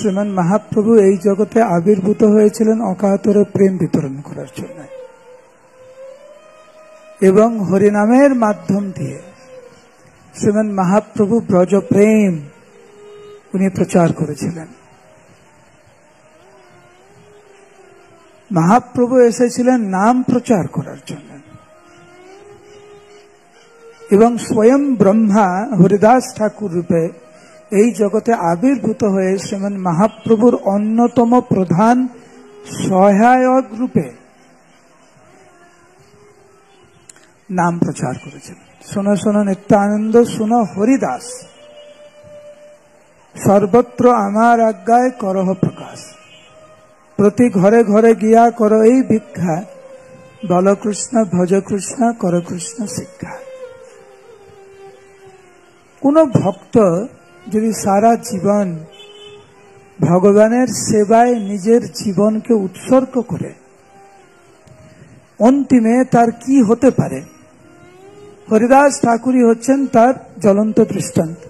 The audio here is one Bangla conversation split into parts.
শ্রীমান মহাপ্রভু এই জগতে আবির্ভূত হয়েছিলেন অকাতরে প্রেম বিতরণ করার জন্য, এবং হরিনামের মাধ্যম দিয়ে শ্রীমান মহাপ্রভু ব্রজ প্রেম উনি প্রচার করেছিলেন। মহাপ্রভু এসেছিলেন নাম প্রচার করার জন্য, এবং স্বয়ং ব্রহ্মা হরিদাস ঠাকুর রূপে এই জগতে আবির্ভূত হয়ে শ্রীমান মহাপ্রভুর অন্যতম প্রধান সহায়ক রূপে নাম প্রচার করেছেন। শোনো শোনো নিত্যানন্দ, শোনো হরিদাস, সর্বত্র আমার আজ্ঞায় করহ প্রকাশ, প্রতি ঘরে ঘরে গিয়া করো এই ভিক্ষা, বল কৃষ্ণ ভজ কৃষ্ণ কর কৃষ্ণ শিক্ষা। কোন ভক্ত যদি সারা জীবন ভগবানের সেবায় নিজের জীবনকে উৎসর্গ করে, অন্তিমে তার কি হতে পারে, হরিদাস ঠাকুরই হচ্ছেন তার জ্বলন্ত দৃষ্টান্ত।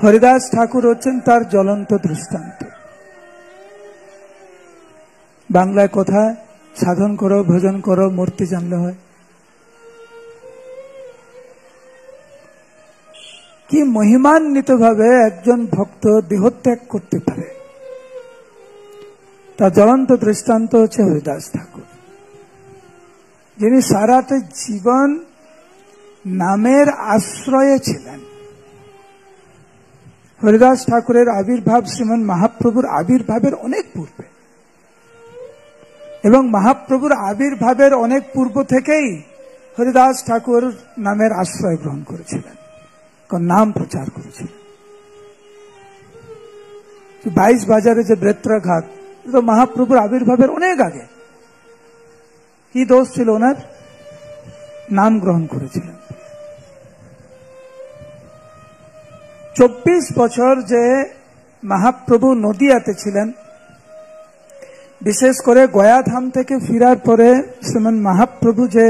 হরিদাস ঠাকুর হচ্ছেন তার জ্বলন্ত দৃষ্টান্ত। বাংলায় কথা, সাধন করো ভজন করো মূর্তি জানলে হয়। কি মহিমান্বিত ভাবে একজন ভক্ত দেহত্যাগ করতে পারে, তার জ্বলন্ত দৃষ্টান্ত হচ্ছে হরিদাস ঠাকুর, যিনি সারাটা জীবন নামের আশ্রয়ে ছিলেন। হরিদাস ঠাকুরের আবির্ভাব শ্রীমান মহাপ্রভুর আবির্ভাবের অনেক পূর্বে, এবং মহাপ্রভুর আবির্ভাবের অনেক পূর্ব থেকেই হরিদাস ঠাকুর নামের আশ্রয় গ্রহণ করেছিলেন, নাম প্রচার করেছিলেন। 22 বাজারে যে বেত্রাঘাট, তো মহাপ্রভুর আবির্ভাবের অনেক আগে। কি দোষ ছিল ওনার? নাম গ্রহণ করেছিলেন। 24 বছর যে মহাপ্রভু নদিয়াতে ছিলেন, বিশেষ করে গয়াধাম থেকে ফিরার পরে শ্রীমান মহাপ্রভু যে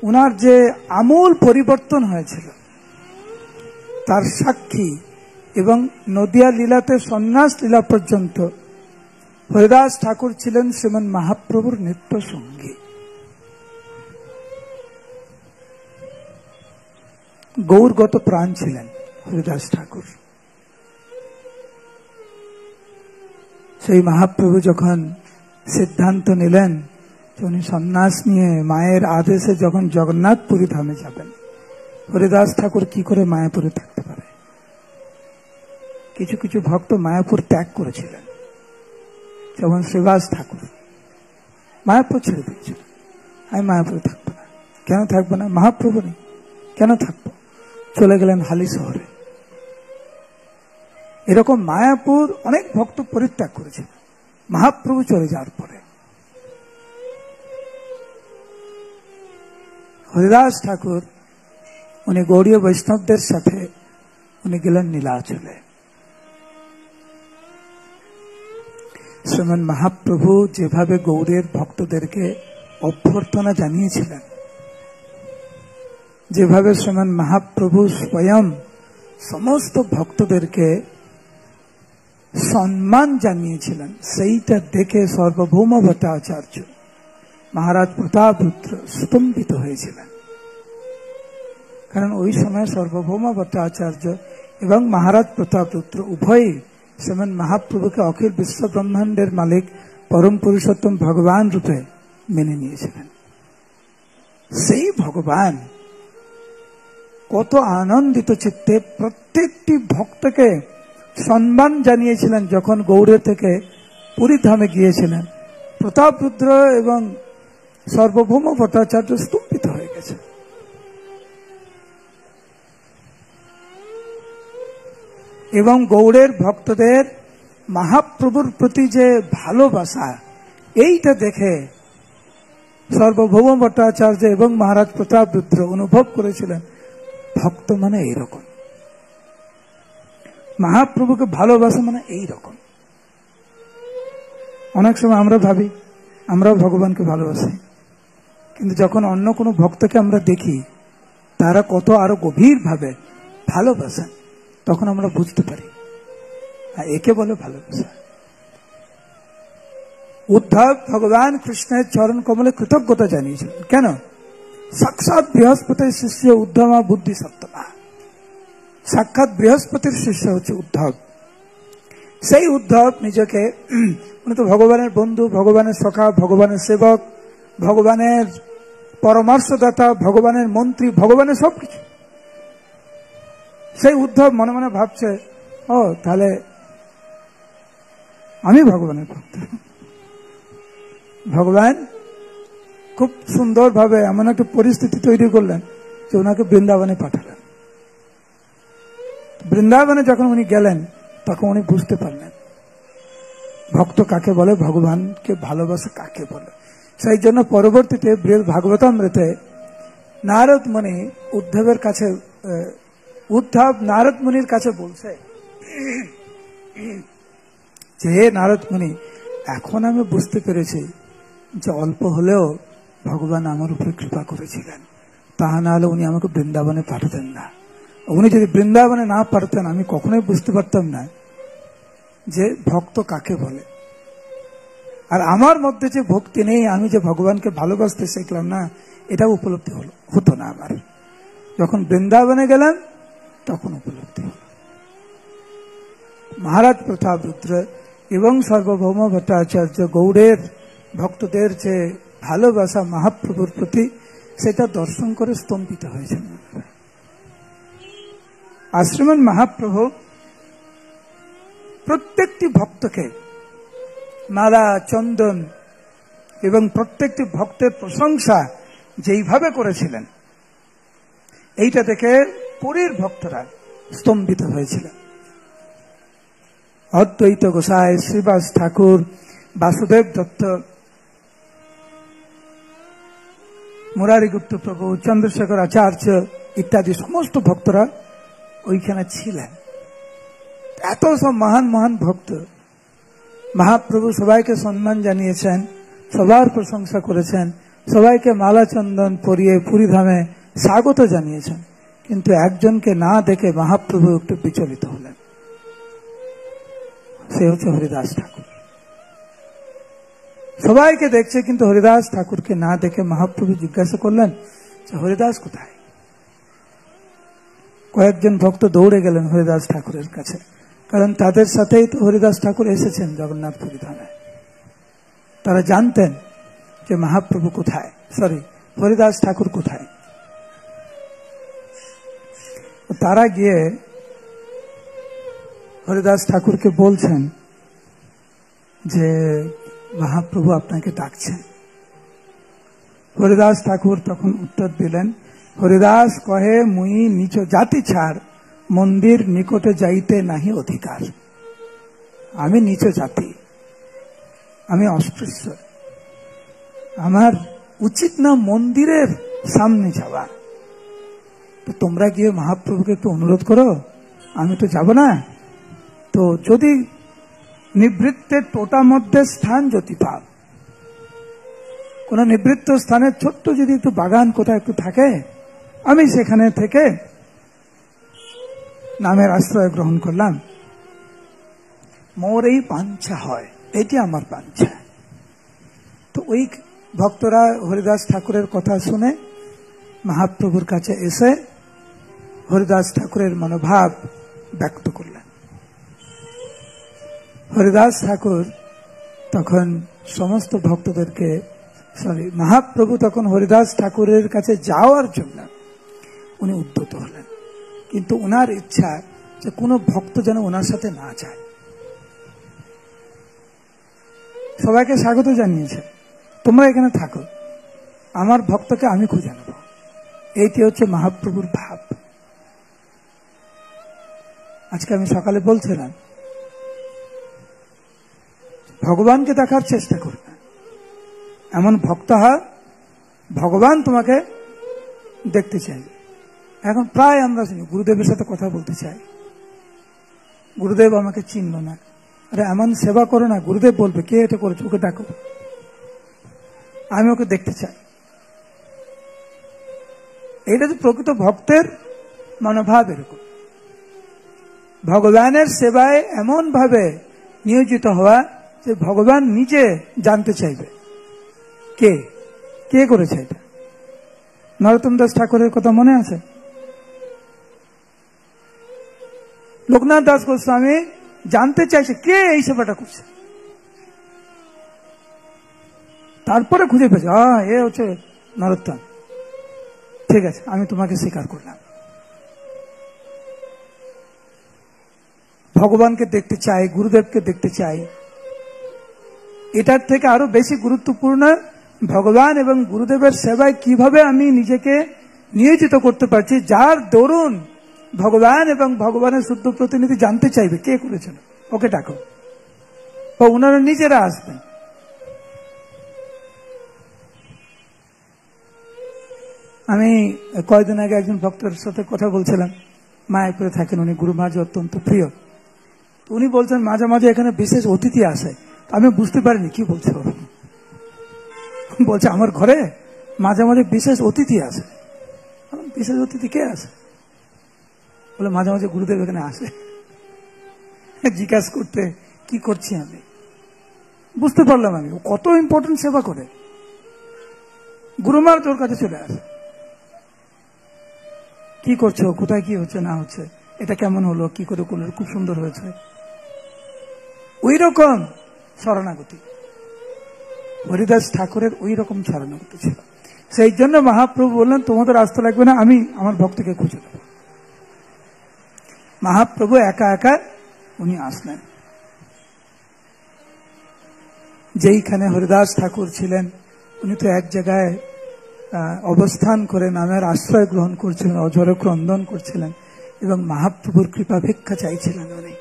উনার যে আমূল পরিবর্তন হয়েছিল তার সাক্ষী, এবং নদিয়া লীলাতে সন্ন্যাস লীলা পর্যন্ত হরিদাস ঠাকুর ছিলেন শ্রীমান মহাপ্রভুর নিত্য সঙ্গী। গৌরগত প্রাণ ছিলেন হরিদাস ঠাকুর। সেই মহাপ্রভু যখন সিদ্ধান্ত নিলেন উনি সন্ন্যাস নিয়ে মায়ের আদেশে যখন জগন্নাথপুরী ধামে যাবেন, হরিদাস ঠাকুর কি করে মায়াপুরে থাকতে পারে? কিছু কিছু ভক্ত মায়াপুর ত্যাগ করেছিলেন, যেমন শ্রীবাস ঠাকুর মায়াপুর ছেড়ে দিয়েছিলেন। আমি মায়াপুরে থাকবো না। কেন থাকবো না? মহাপ্রভু নেই, কেন থাকবো? চলে গেলেন হালি শহরে। এরকম মায়াপুর অনেক ভক্ত পরিত্যাগ করেছিল মহাপ্রভু চলে যাওয়ার পরে। হরিদাস ঠাকুর উনি গৌড়ীয় বৈষ্ণবদের সাথে উনি গেলেন নীলাচলে। শ্রীমান মহাপ্রভু যেভাবে গৌড়ের ভক্তদেরকে অভ্যর্থনা জানিয়েছিলেন, যেভাবে শ্রীমান মহাপ্রভু স্বয়ং সমস্ত ভক্তদেরকে সম্মান জানিয়েছিলেন, সেইটা দেখে সার্বভৌম ভট্টাচার্য মহারাজ প্রতাপরুদ্র স্তম্ভিত হয়েছিলেন। কারণ ওই সময় সার্বভৌম ভট্টাচার্য এবং মহারাজ প্রতাপরুদ্র উভয়ই শ্রীমান মহাপ্রভুকে অখিল বিশ্ব ব্রহ্মাণ্ডের মালিক পরম পুরুষোত্তম ভগবান রূপে মেনে নিয়েছিলেন। সেই ভগবান কত আনন্দিত চিত্তে প্রত্যেকটি ভক্তকে সম্মান জানিয়েছিলেন। যখন গৌড়ে থেকে পুরী ধামে গিয়েছিলেন, প্রতাপরুদ্র এবং সার্বভৌম ভট্টাচার্য স্তম্ভিত হয়ে গেছে। এবং গৌড়ের ভক্তদের মহাপ্রভুর প্রতি যে ভালোবাসা, এইটা দেখে সার্বভৌম ভট্টাচার্য এবং মহারাজ প্রতাপরুদ্র অনুভব করেছিলেন ভক্ত মানে এইরকম, মহাপ্রভুকে ভালোবাসা মানে এইরকম। অনেক সময় আমরা ভাবি আমরাও ভগবানকে ভালোবাসি, কিন্তু যখন অন্য কোনো ভক্তকে আমরা দেখি তারা কত আরো গভীর ভাবে ভালোবাসেন, তখন আমরা বুঝতে পারি একে বলে ভালোবাসা। উদ্ধব ভগবান কৃষ্ণের চরণ কমলে কৃতজ্ঞতা জানিয়েছিলেন। কেন? সাক্ষাৎ বৃহস্পতির শিষ্য উদ্ধমা বুদ্ধি সপ্তমা, সাক্ষাৎ বৃহস্পতির শিষ্য হচ্ছে উদ্ধব। সেই উদ্ধব নিজেকে, উনি তো ভগবানের বন্ধু, ভগবানের সখা, ভগবানের সেবক, ভগবানের পরামর্শদাতা, ভগবানের মন্ত্রী, ভগবানের সবকিছু। সেই উদ্ধব মনে মনে ভাবছে, ও তাহলে আমি ভগবানের ভক্ত। ভগবান খুব সুন্দরভাবে এমন একটা পরিস্থিতি তৈরি করলেন যে ওনাকে বৃন্দাবনে পাঠালেন। বৃন্দাবনে যখন উনি গেলেন তখন উনি বুঝতে পারলেন ভক্ত কাকে বলে, ভগবানকে ভালোবাসা কাকে বলে। সেই জন্য পরবর্তীতে বৃহৎ ভাগবতামৃতে নারদ মুনি উদ্ধবের কাছে, উদ্ধব নারদ মুনির কাছে বলছে যে হে নারদ মুনি, এখন আমি বুঝতে পেরেছি যে অল্প হলেও ভগবান আমার উপরে কৃপা করেছিলেন, তা না হলে উনি আমাকে বৃন্দাবনে পাঠাতেন না। উনি যদি বৃন্দাবনে না পারতেন আমি কখনোই বুঝতে পারতাম না যে ভক্ত কাকে বলে। আর আমার মধ্যে যে ভক্তি নেই, আমি যে ভগবানকে ভালোবাসতে শিখলাম না, এটা উপলব্ধি হতো না আমার। যখন বৃন্দাবনে গেলাম তখন উপলব্ধি হল। মহারাজ প্রতাপ রুদ্র এবং সার্বভৌম ভট্টাচার্য গৌড়ের ভক্তদের যে ভালোবাসা মহাপ্রভুর প্রতি, সেটা দর্শন করে স্তম্ভিত হয়েছেন। আর শ্রীমন মহাপ্রভু প্রত্যেকটি ভক্তকে মালা, চন্দন এবং প্রত্যেকটি ভক্তের প্রশংসা যেইভাবে করেছিলেন, এইটা দেখে পুরীর ভক্তরা স্তম্ভিত হয়েছিলেন। অদ্বৈত গোসাই, শ্রীবাস ঠাকুর, বাসুদেব দত্ত, মুরারি গুপ্ত প্রভু, চন্দ্রশেখর আচার্য ইত্যাদি সমস্ত ভক্তরা ওইখানে ছিলেন। এত সব মহান মহান ভক্ত, মহাপ্রভু সবাইকে সম্মান জানিয়েছেন, সবার প্রশংসা করেছেন, সবাইকে মালা চন্দন পরিয়ে পুরীধামে স্বাগত জানিয়েছেন। কিন্তু একজনকে না দেখে মহাপ্রভু একটু বিচলিত হলেন, সে হচ্ছে হরিদাস ঠাকুর। সবাইকে দেখছে কিন্তু হরিদাস ঠাকুরকে না দেখে মহাপ্রভু জিজ্ঞাসা করলেন যে হরিদাস কোথায়? কয়েকজন ভক্ত দৌড়ে গেলেন হরিদাস ঠাকুরের কাছে, কারণ তাদের সাথেই তো হরিদাস ঠাকুর এসেছেন জগন্নাথ পুরী ধামে। তারা জানতেন যে মহাপ্রভু কোথায়, হরিদাস ঠাকুর কোথায়। তারা গিয়ে হরিদাস ঠাকুরকে বলছেন যে মহাপ্রভু আপনাকে ডাকছেন। হরিদাস ঠাকুর তখন উত্তর দিলেন, হরিদাস কহে মুই নিচ জাতি ছাড়, মন্দির নিকটে যাইতে নাহি অধিকার। আমি নিচ জাতি, আমি অস্পৃশ্য, আমার উচিত না মন্দিরের সামনে যাওয়া। তো তোমরা গিয়ে মহাপ্রভুকে একটু অনুরোধ করো, আমি তো যাব না। তো যদি নিবৃত্তের টোটা মধ্যে স্থান যদি পাও, কোন নিবৃত্ত স্থানে ছোট্ট যদি একটু বাগান কোথায় একটু থাকে, আমি সেখানে থেকে নামের আশ্রয় গ্রহণ করলাম। মোর এই বাঞ্ছা হয়, এটি আমার বাঞ্ছা। তো ওই ভক্তরা হরিদাস ঠাকুরের কথা শুনে মহাপ্রভুর কাছে এসে হরিদাস ঠাকুরের মনোভাব ব্যক্ত করলেন। হরিদাস ঠাকুর তখন সমস্ত ভক্তদেরকে, মহাপ্রভু তখন হরিদাস ঠাকুরের কাছে যাওয়ার জন্য উনি উদ্যত হলেন, কিন্তু ওনার ইচ্ছা যে কোনো ভক্ত যেন ওনার সাথে না যায়। সবাইকে স্বাগত জানিয়েছে, তোমরা এখানে থাকো, আমার ভক্তকে আমি খুঁজে নেব। এইটি হচ্ছে মহাপ্রভুর ভাব। আজকে আমি সকালে বলছিলাম, ভগবানকে দেখার চেষ্টা করবে, এমন ভক্ত হয় ভগবান তোমাকে দেখতে চাইবে। এখন প্রায় আমরা শুনি গুরুদেবের সাথে কথা বলতে চাই, গুরুদেব আমাকে চিনল না। আরে এমন সেবা করো না, গুরুদেব বলবে কে এটা করেছে, ওকে ডাকো, আমি ওকে দেখতে চাই। এটা যে প্রকৃত ভক্তের মনোভাব। এরকম ভগবানের সেবায় এমন ভাবে নিয়োজিত হওয়া যে ভগবান নিজে জানতে চাইবে কে কে করেছে এটা। নরোত্তম দাস ঠাকুরের কথা মনে আছে? লোকনাথ দাস গোস্বামী জানতে চাইছে কে এই সেবাটা করছে, তারপরে খুঁজে পেয়েছে এ হচ্ছে নরোত্তম, ঠিক আছে আমি তোমাকে স্বীকার করলাম। ভগবানকে দেখতে চাই, গুরুদেবকে দেখতে চাই। এটার থেকে আরো বেশি গুরুত্বপূর্ণ ভগবান এবং গুরুদেবের সেবায় কিভাবে আমি নিজেকে নিয়োজিত করতে পারছি, যার দরুন ভগবান এবং ভগবানের শুদ্ধ প্রতিনিধি জানতে চাইবে কে করেছেন, ওকে ডাকো, বা ওনারা নিজেরা আসবেন। আমি কয়েকদিন আগে একজন ভক্তের সাথে কথা বলছিলাম, মায়াপুরে থাকেন উনি, গুরু মহারাজ অত্যন্ত প্রিয়। উনি বলছেন মাঝে মাঝে এখানে বিশেষ অতিথি আসে। আমি বুঝতে পারিনি কি বলছে। বলছে আমার ঘরে মাঝে মাঝে বিশেষ অতিথি আসে। বিশেষ অতিথি কে আসে? বলে মাঝে মাঝে গুরুদেব এখানে আসে জিজ্ঞাসা করতে কি করছি আমি। বুঝতে পারলাম আমি ও কত ইম্পর্টেন্ট সেবা করে। গুরু মহারাজ ওর কাছে চলে আসে, কি করছো, কোথায় কি হচ্ছে না হচ্ছে, এটা কেমন হলো, কি করে করলো, খুব সুন্দর হয়েছে। ওই রকম শরণাগতি হরিদাস ঠাকুরের, ওই রকম শরণাগতি ছিল। সেই জন্য মহাপ্রভু বললেন তোমাদের আসতে লাগবে না, আমি আমার ভক্তকে খুঁজে দেব। মহাপ্রভু একা একা উনি আসলেন। যেইখানে হরিদাস ঠাকুর ছিলেন উনি তো এক জায়গায় অবস্থান করে নামের আশ্রয় গ্রহণ করছিলেন, অঝরে ক্রন্দন করছিলেন এবং মহাপ্রভুর কৃপা ভিক্ষা চাইছিলেন। উনি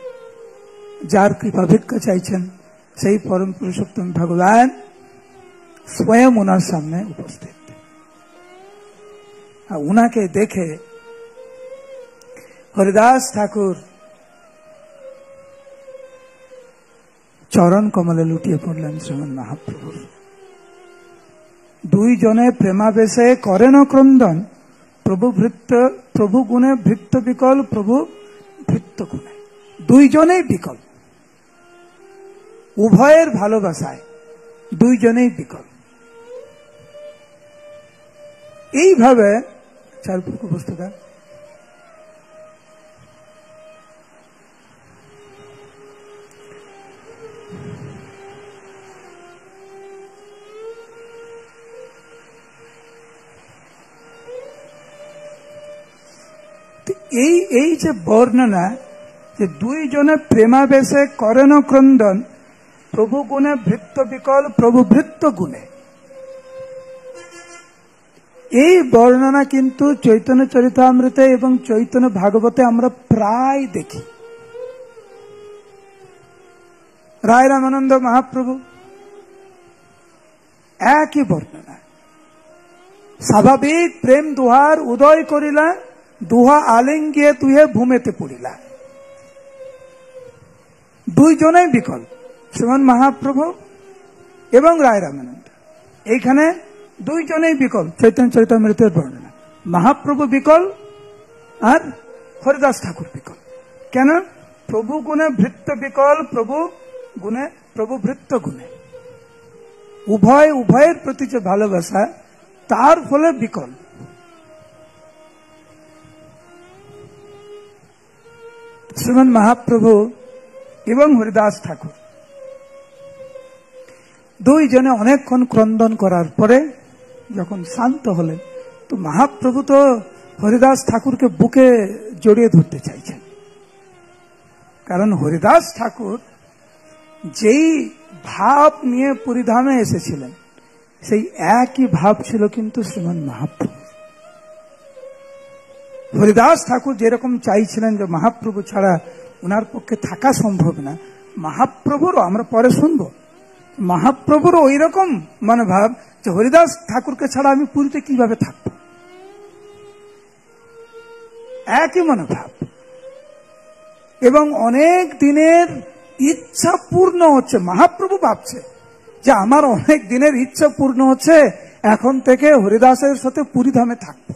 যার কৃপা ভিক্ষা চাইছেন সেই পরম পুরুষোত্তম ভগবান স্বয়ং ওনার সামনে উপস্থিত। উনাকে দেখে হরিদাস ঠাকুর চরণ কমলে লুটিয়ে পড়লেন শ্রীমন মহাপ্রভুর। দুইজনে প্রেমাবেশে করেন ক্রন্দন, প্রভু গুণে ভৃত্য বিকল, প্রভু ভৃত্য গুণে। দুইজনেই বিকল, উভয়ের ভালোবাসায় দুইজনেই বিকল। এইভাবে চারপুরকু বস্তুটা এই যে বর্ণনা, যে দুইজনে প্রেমাবেশে করেন ক্রন্দন, প্রভু গুণে ভৃত্য বিকল, প্রভু ভৃত্য গুণে, এই বর্ণনা কিন্তু চৈতন্য চরিতামৃতে এবং চৈতন্য ভাগবতে আমরা প্রায় দেখি। রায় রামানন্দ মহাপ্রভু একই বর্ণনা। স্বাভাবিক প্রেম দুহার উদয় করিলা, দুহা আলিঙ্গিয়ে তুহে ভূমেতে পড়িলা। দুইজনেই বিকল, শ্রীমন মহাপ্রভু এবং রায় রামানন্দ। এইখানে দুইজনেই বিকল, চৈতন্য চরিতামৃতের বর্ণনা। মহাপ্রভু বিকল আর হরিদাস ঠাকুর বিকল। কেন? প্রভু গুণে ভৃত্য বিকল, প্রভু গুণে প্রভু ভৃত্য গুণে। উভয়ের প্রতি যে ভালোবাসা, তার ফলে বিকল। শ্রীমন মহাপ্রভু এবং হরিদাস ঠাকুর দুইজনে অনেকক্ষণ ক্রন্দন করার পরে যখন শান্ত হলেন, তো মহাপ্রভু তো হরিদাস ঠাকুরকে বুকে জড়িয়ে ধরতে চাইছেন। কারণ হরিদাস ঠাকুর যেই ভাব নিয়ে পুরীধামে এসেছিলেন, সেই একই ভাব ছিল কিন্তু শ্রীমন মহাপ্রভু। হরিদাস ঠাকুর যেরকম চাইছিলেন যে মহাপ্রভু ছাড়া ওনার পক্ষে থাকা সম্ভব না, মহাপ্রভুরও, আমরা পরে শুনবো, মহাপ্রভুরও ওই রকম মনোভাব যে হরিদাস ঠাকুরকে ছাড়া আমি পুরীতে কিভাবে থাকব। একই মনোভাব। এবং অনেক দিনের ইচ্ছা পূর্ণ হচ্ছে। মহাপ্রভু ভাবছে যে আমার অনেক দিনের ইচ্ছা পূর্ণ হচ্ছে, এখন থেকে হরিদাসের সাথে পুরীধামে থাকব।